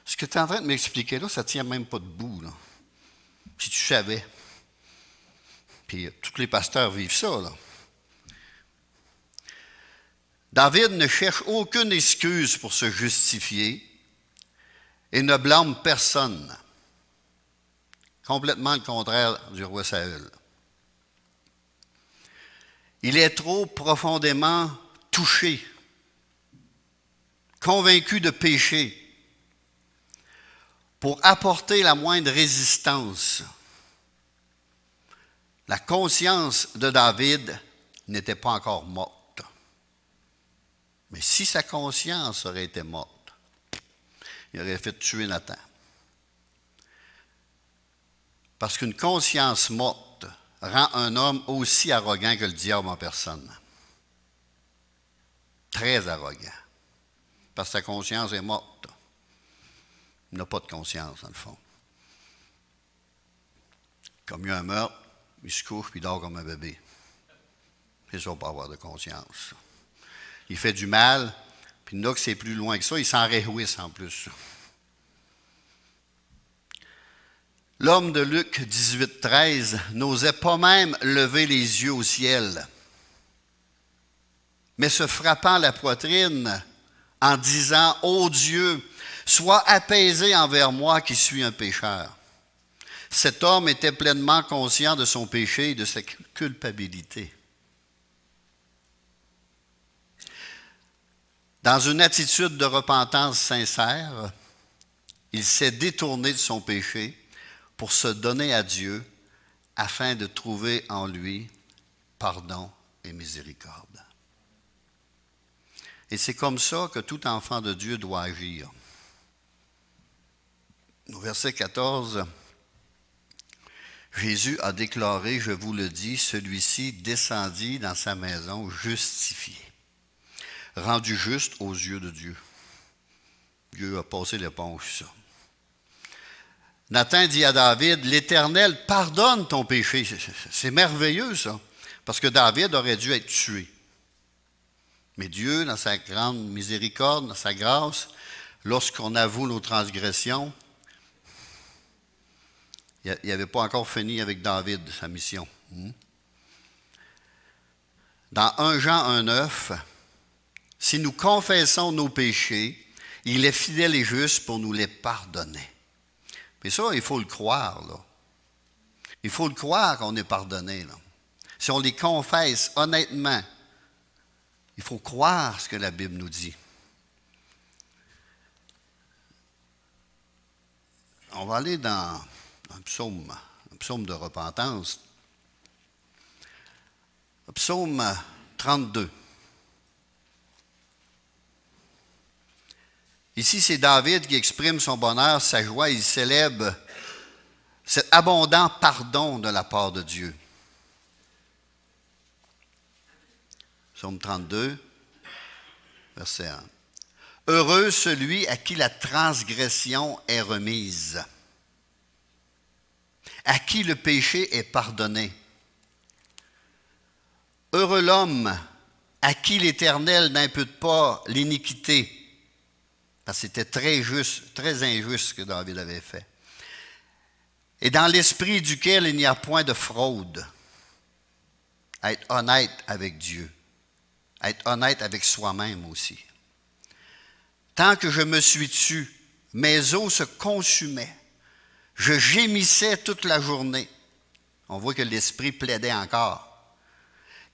Ce que tu es en train de m'expliquer là, ça ne tient même pas debout. Là. Si tu savais. Puis tous les pasteurs vivent ça. Là. David ne cherche aucune excuse pour se justifier et ne blâme personne. Complètement le contraire du roi Saül. Il est trop profondément touché, convaincu de péché, pour apporter la moindre résistance. La conscience de David n'était pas encore morte. Mais si sa conscience aurait été morte, il aurait fait tuer Nathan. Parce qu'une conscience morte rend un homme aussi arrogant que le diable en personne. Très arrogant. Parce que sa conscience est morte. Il n'a pas de conscience, dans le fond. Comme il y a un meurtre, il se couche puis il dort comme un bébé. C'est ça, pas avoir de conscience. Il fait du mal, puis il y en a que c'est plus loin que ça, ils s'en réjouissent en plus. L'homme de Luc 18, 13 n'osait pas même lever les yeux au ciel, mais se frappant la poitrine en disant « Ô Dieu, sois apaisé envers moi qui suis un pécheur. » Cet homme était pleinement conscient de son péché et de sa culpabilité. Dans une attitude de repentance sincère, il s'est détourné de son péché pour se donner à Dieu afin de trouver en lui pardon et miséricorde. Et c'est comme ça que tout enfant de Dieu doit agir. Au verset 14, Jésus a déclaré, je vous le dis, celui-ci descendit dans sa maison justifié, rendu juste aux yeux de Dieu. Dieu a passé l'éponge, ça. Nathan dit à David, l'Éternel pardonne ton péché. C'est merveilleux, ça, parce que David aurait dû être tué. Mais Dieu, dans sa grande miséricorde, dans sa grâce, lorsqu'on avoue nos transgressions, Il n'avait pas encore fini avec David, sa mission. Dans 1 Jean 1,9, si nous confessons nos péchés, il est fidèle et juste pour nous les pardonner. Mais ça, il faut le croire, là. Il faut le croire qu'on est pardonné, là. Si on les confesse honnêtement, il faut croire ce que la Bible nous dit. On va aller dans un psaume de repentance. Psaume 32. Ici, c'est David qui exprime son bonheur, sa joie. Il célèbre cet abondant pardon de la part de Dieu. Psaume 32, verset 1. Heureux celui à qui la transgression est remise, à qui le péché est pardonné. Heureux l'homme à qui l'Éternel n'impute pas l'iniquité, parce que c'était très juste, très injuste ce que David avait fait. Et dans l'esprit duquel il n'y a point de fraude. Être honnête avec Dieu. Être honnête avec soi-même aussi. Tant que je me suis tu, mes os se consumaient. Je gémissais toute la journée. On voit que l'esprit plaidait encore.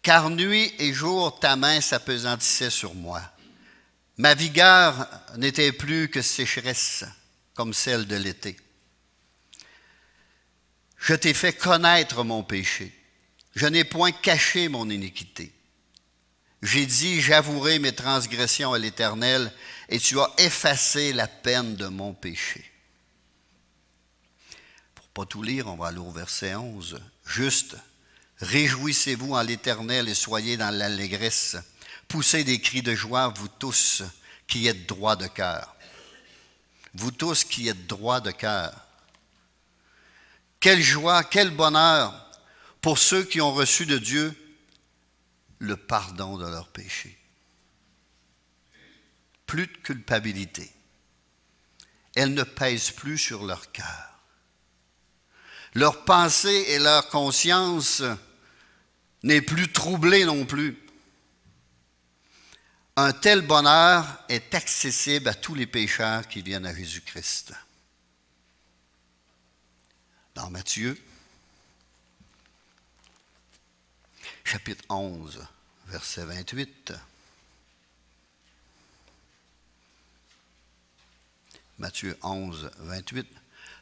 Car nuit et jour, ta main s'appesantissait sur moi. Ma vigueur n'était plus que sécheresse, comme celle de l'été. Je t'ai fait connaître mon péché. Je n'ai point caché mon iniquité. J'ai dit, j'avouerai mes transgressions à l'Éternel, et tu as effacé la peine de mon péché. Pour ne pas tout lire, on va aller au verset 11. Juste, réjouissez-vous en l'Éternel et soyez dans l'allégresse. Poussez des cris de joie, vous tous qui êtes droits de cœur. Vous tous qui êtes droits de cœur. Quelle joie, quel bonheur pour ceux qui ont reçu de Dieu le pardon de leurs péchés. Plus de culpabilité. Elle ne pèse plus sur leur cœur. Leur pensée et leur conscience n'est plus troublée non plus. Un tel bonheur est accessible à tous les pécheurs qui viennent à Jésus-Christ. Dans Matthieu, chapitre 11, verset 28. Matthieu 11, 28.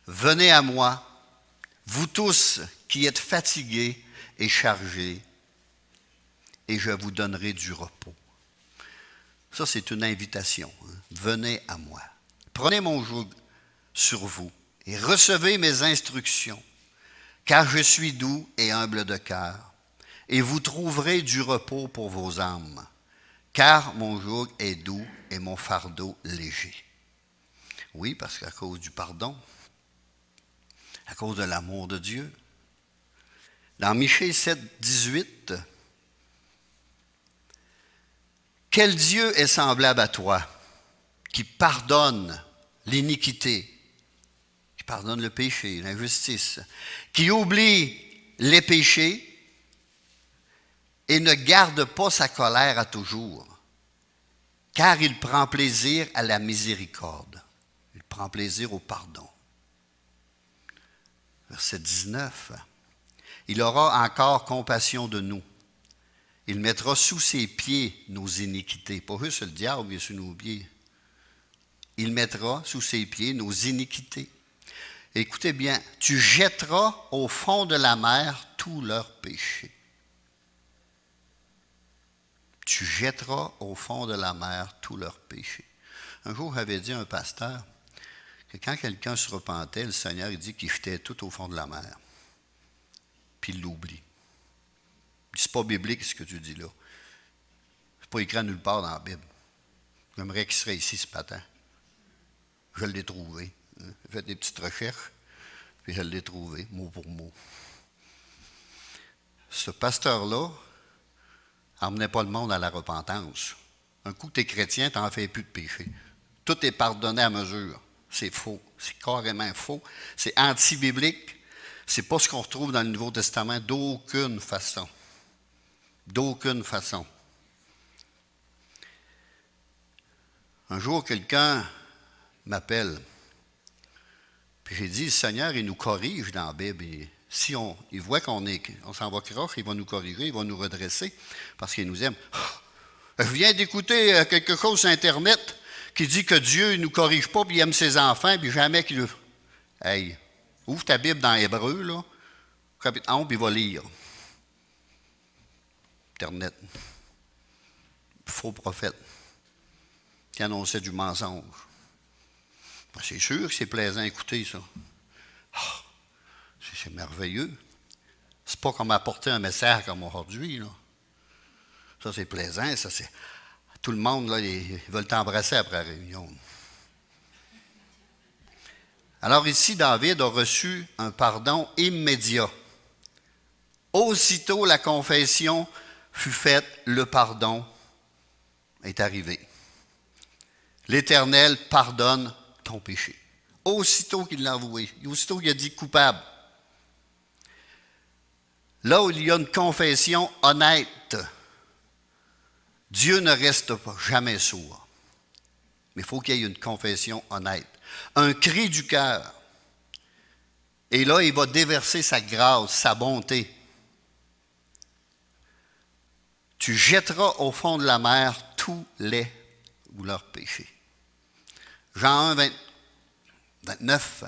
Venez à moi, vous tous qui êtes fatigués et chargés, et je vous donnerai du repos. Ça, c'est une invitation. Venez à moi. Prenez mon joug sur vous et recevez mes instructions, car je suis doux et humble de cœur, et vous trouverez du repos pour vos âmes, car mon joug est doux et mon fardeau léger. Oui, parce qu'à cause du pardon, à cause de l'amour de Dieu. Dans Michée 7, 18, quel Dieu est semblable à toi, qui pardonne l'iniquité, qui pardonne le péché, l'injustice, qui oublie les péchés et ne garde pas sa colère à toujours, car il prend plaisir à la miséricorde, il prend plaisir au pardon. Verset 19, il aura encore compassion de nous. Il mettra sous ses pieds nos iniquités. Pas juste le diable, mais sous nos pieds. Il mettra sous ses pieds nos iniquités. Écoutez bien, tu jetteras au fond de la mer tous leurs péchés. Tu jetteras au fond de la mer tous leurs péchés. Un jour, j'avais dit à un pasteur que quand quelqu'un se repentait, le Seigneur il dit qu'il jetait tout au fond de la mer. Puis il l'oublie. C'est pas biblique ce que tu dis là. C'est pas écrit nulle part dans la Bible. J'aimerais qu'il serait ici ce matin. Je l'ai trouvé. J'ai fait des petites recherches, puis je l'ai trouvé, mot pour mot. Ce pasteur-là n'emmenait pas le monde à la repentance. Un coup que tu es chrétien, tu n'en fais plus de péché. Tout est pardonné à mesure. C'est faux. C'est carrément faux. C'est anti-biblique. Ce n'est pas ce qu'on retrouve dans le Nouveau Testament d'aucune façon. D'aucune façon. Un jour, quelqu'un m'appelle. Puis j'ai dit, le Seigneur, il nous corrige dans la Bible. Et si il voit qu'on s'en va croche, il va nous corriger, il va nous redresser, parce qu'il nous aime. Je viens d'écouter quelque chose sur Internet qui dit que Dieu ne nous corrige pas, puis il aime ses enfants, puis jamais qu'il... Hey, ouvre ta Bible dans Hébreu, là, chapitre 11, puis il va lire. Internet. Faux prophète qui annonçait du mensonge. Ben, c'est sûr que c'est plaisant à écouter, ça. Oh, c'est merveilleux. C'est pas comme apporter un message comme aujourd'hui, là. Ça, c'est plaisant. Ça, c'est... Tout le monde, là, ils veulent t'embrasser après la réunion. Alors ici, David a reçu un pardon immédiat. Aussitôt la confession fut faite, le pardon est arrivé. L'Éternel pardonne ton péché. Aussitôt qu'il l'a avoué, aussitôt qu'il a dit coupable. Là où il y a une confession honnête, Dieu ne reste pas jamais sourd. Mais il faut qu'il y ait une confession honnête. Un cri du cœur. Et là, il va déverser sa grâce, sa bonté. Tu jetteras au fond de la mer tous les ou leurs péchés. Jean 1, 29.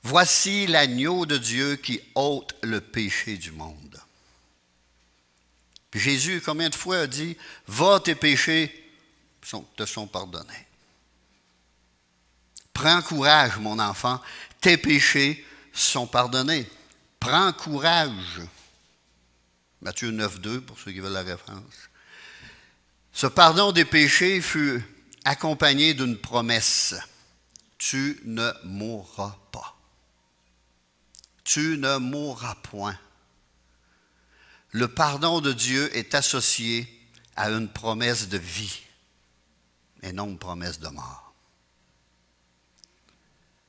Voici l'agneau de Dieu qui ôte le péché du monde. Puis Jésus, combien de fois a dit, va, tes péchés te sont pardonnés. Prends courage, mon enfant, tes péchés sont pardonnés. Prends courage. Matthieu 9, 2, pour ceux qui veulent la référence. Ce pardon des péchés fut accompagné d'une promesse. Tu ne mourras pas. Tu ne mourras point. Le pardon de Dieu est associé à une promesse de vie et non une promesse de mort.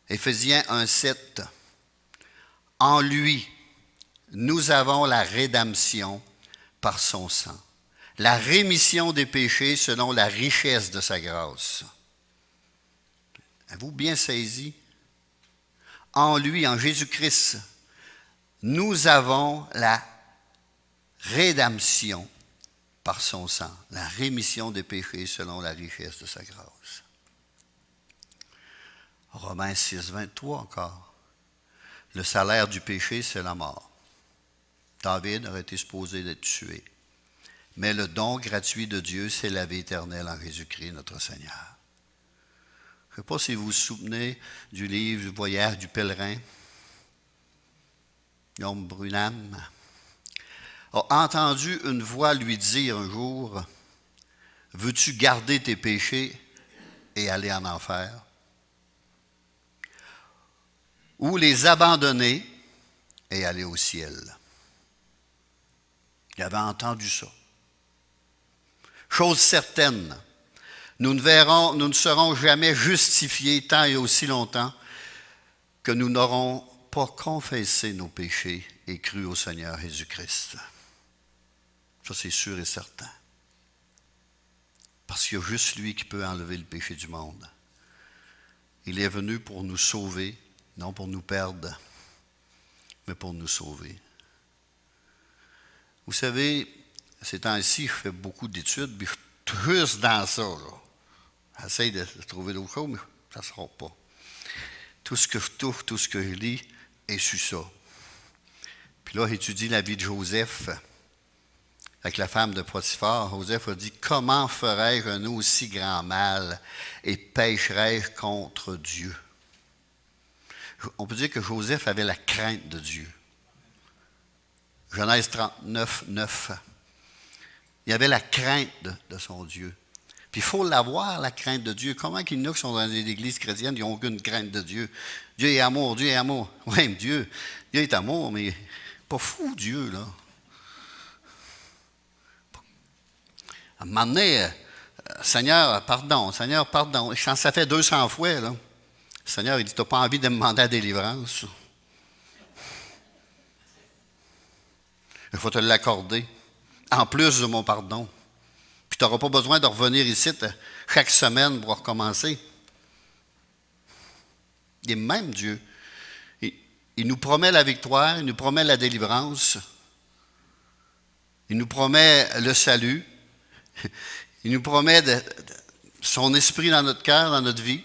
Éphésiens 1, 7. En lui, nous avons la rédemption par son sang, la rémission des péchés selon la richesse de sa grâce. Avez-vous bien saisi? En lui, en Jésus-Christ, nous avons la rédemption par son sang, la rémission des péchés selon la richesse de sa grâce. Romains 6, 23 encore. Le salaire du péché, c'est la mort. David aurait été supposé d'être tué. Mais le don gratuit de Dieu, c'est la vie éternelle en Jésus-Christ, notre Seigneur. Je ne sais pas si vous vous souvenez du livre du voyage du pèlerin. Guillaume Brunham a entendu une voix lui dire un jour, « Veux-tu garder tes péchés et aller en enfer? Ou les abandonner et aller au ciel? » Il avait entendu ça. Chose certaine, nous ne serons jamais justifiés tant et aussi longtemps que nous n'aurons pas confessé nos péchés et cru au Seigneur Jésus-Christ. Ça, c'est sûr et certain. Parce qu'il y a juste lui qui peut enlever le péché du monde. Il est venu pour nous sauver, non pour nous perdre, mais pour nous sauver. Vous savez, ces temps-ci, je fais beaucoup d'études, puis je suis juste dans ça. J'essaie de trouver d'autres choses, mais ça ne sera pas. Tout ce que je touche, tout ce que je lis, est sur ça. Puis là, j'étudie la vie de Joseph avec la femme de Potiphar. Joseph a dit, « Comment ferais-je un aussi grand mal et pécherais-je contre Dieu? » On peut dire que Joseph avait la crainte de Dieu. Genèse 39, 9. Il avait la crainte de son Dieu. Puis il faut l'avoir, la crainte de Dieu. Comment qu'il y en a qui sont dans les églises chrétiennes, ils n'ont aucune crainte de Dieu? Dieu est amour, Dieu est amour. Oui, mais Dieu est amour, mais pas fou, Dieu, là. À un moment donné, Seigneur, pardon. Ça fait 200 fois, là. Le Seigneur, il dit, tu n'as pas envie de me demander la délivrance. Il faut te l'accorder, en plus de mon pardon. Puis tu n'auras pas besoin de revenir ici chaque semaine pour recommencer. Il est même Dieu. Il nous promet la victoire, il nous promet la délivrance, il nous promet le salut, il nous promet son esprit dans notre cœur, dans notre vie.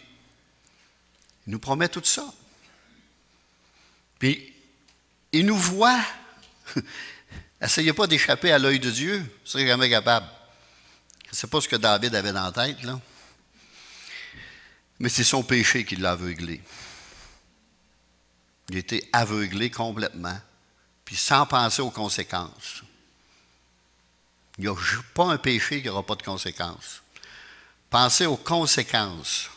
Il nous promet tout ça. Puis, il nous voit. Essayez pas d'échapper à l'œil de Dieu, vous serez jamais capable. Je ne sais pas ce que David avait dans la tête, là. Mais c'est son péché qui l'a aveuglé. Il a été aveuglé complètement, puis sans penser aux conséquences. Il n'y a pas un péché qui n'aura pas de conséquences. Pensez aux conséquences,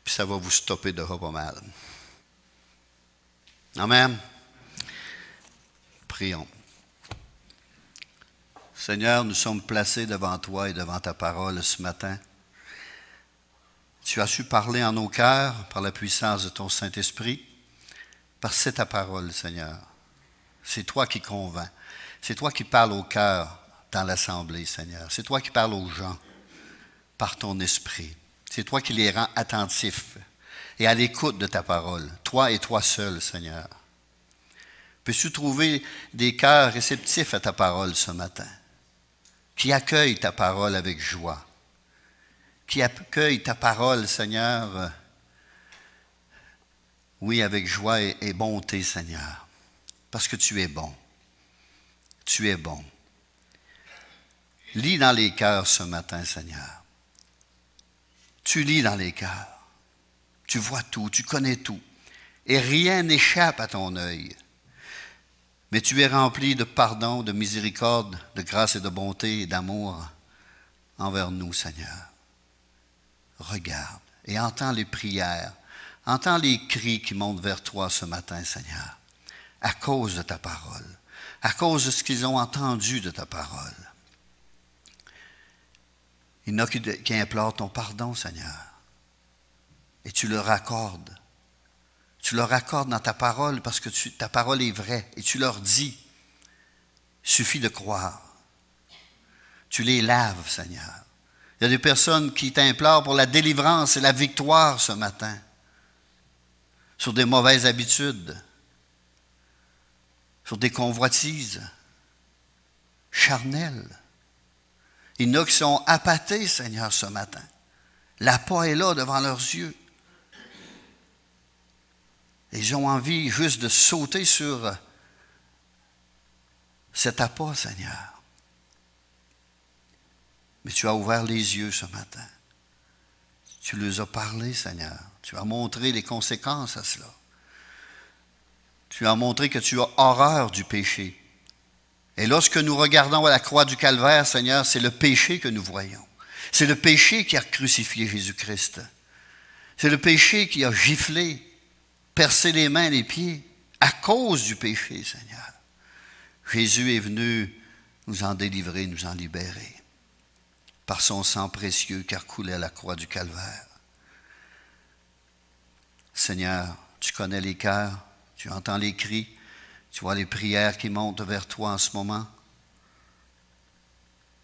puis ça va vous stopper de pas mal. Amen. Prions. Seigneur, nous sommes placés devant toi et devant ta parole ce matin. Tu as su parler en nos cœurs par la puissance de ton Saint-Esprit. Parce que c'est ta parole, Seigneur. C'est toi qui convaincs. C'est toi qui parles au cœur dans l'assemblée, Seigneur. C'est toi qui parles aux gens par ton esprit. C'est toi qui les rends attentifs et à l'écoute de ta parole. Toi et toi seul, Seigneur. Peux-tu trouver des cœurs réceptifs à ta parole ce matin, qui accueillent ta parole avec joie, qui accueillent ta parole, Seigneur, oui, avec joie et bonté, Seigneur, parce que tu es bon. Tu es bon. Lis dans les cœurs ce matin, Seigneur. Tu lis dans les cœurs. Tu vois tout, tu connais tout. Et rien n'échappe à ton œil. Mais tu es rempli de pardon, de miséricorde, de grâce et de bonté et d'amour envers nous, Seigneur. Regarde et entends les prières. Entends les cris qui montent vers toi ce matin, Seigneur, à cause de ta parole, à cause de ce qu'ils ont entendu de ta parole. Il y en a qui implorent ton pardon, Seigneur, et tu leur accordes. Tu leur accordes dans ta parole parce que ta parole est vraie, et tu leur dis, il suffit de croire. Tu les laves, Seigneur. Il y a des personnes qui t'implorent pour la délivrance et la victoire ce matin, sur des mauvaises habitudes, sur des convoitises charnelles. Il y en a qui sont appâtés, Seigneur, ce matin. L'appât est là devant leurs yeux. Ils ont envie juste de sauter sur cet appât, Seigneur. Mais tu as ouvert les yeux ce matin. Tu leur as parlé, Seigneur. Tu as montré les conséquences à cela. Tu as montré que tu as horreur du péché. Et lorsque nous regardons à la croix du Calvaire, Seigneur, c'est le péché que nous voyons. C'est le péché qui a crucifié Jésus-Christ. C'est le péché qui a giflé, percé les mains et les pieds à cause du péché, Seigneur. Jésus est venu nous en délivrer, nous en libérer par son sang précieux qui a coulé à la croix du Calvaire. Seigneur, tu connais les cœurs, tu entends les cris, tu vois les prières qui montent vers toi en ce moment.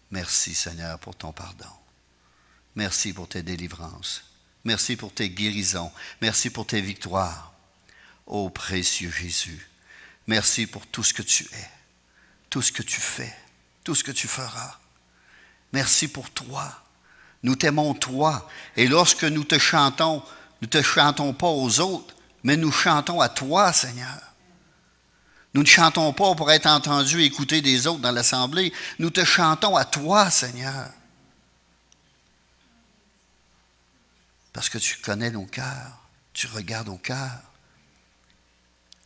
Merci, Seigneur, pour ton pardon. Merci pour tes délivrances. Merci pour tes guérisons. Merci pour tes victoires. Ô précieux Jésus, merci pour tout ce que tu es, tout ce que tu fais, tout ce que tu feras. Merci pour toi. Nous t'aimons toi. Et lorsque nous te chantons pas aux autres, mais nous chantons à toi, Seigneur. Nous ne chantons pas pour être entendus et écoutés des autres dans l'assemblée. Nous te chantons à toi, Seigneur. Parce que tu connais nos cœurs. Tu regardes au cœur.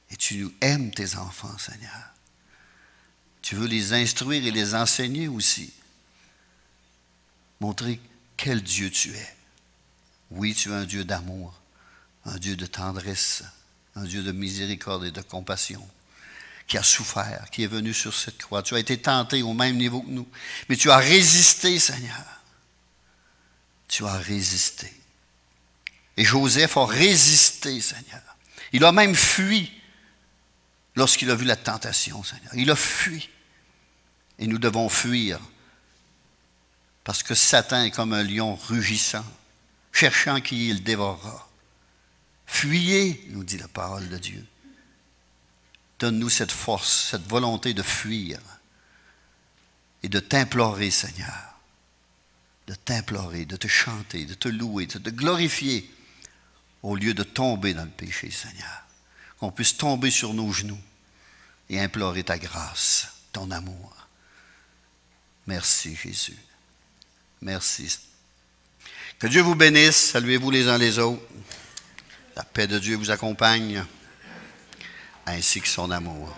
Et tu aimes tes enfants, Seigneur. Tu veux les instruire et les enseigner aussi. Montrer quel Dieu tu es. Oui, tu es un Dieu d'amour, un Dieu de tendresse, un Dieu de miséricorde et de compassion, qui a souffert, qui est venu sur cette croix. Tu as été tenté au même niveau que nous, mais tu as résisté, Seigneur. Tu as résisté. Et Joseph a résisté, Seigneur. Il a même fui lorsqu'il a vu la tentation, Seigneur. Il a fui. Et nous devons fuir, parce que Satan est comme un lion rugissant, cherchant qui il dévorera. Fuyez, nous dit la parole de Dieu. Donne-nous cette force, cette volonté de fuir et de t'implorer, Seigneur. De t'implorer, de te chanter, de te louer, de te glorifier au lieu de tomber dans le péché, Seigneur. Qu'on puisse tomber sur nos genoux et implorer ta grâce, ton amour. Merci, Jésus. Merci. Que Dieu vous bénisse. Saluez-vous les uns les autres. La paix de Dieu vous accompagne, ainsi que son amour.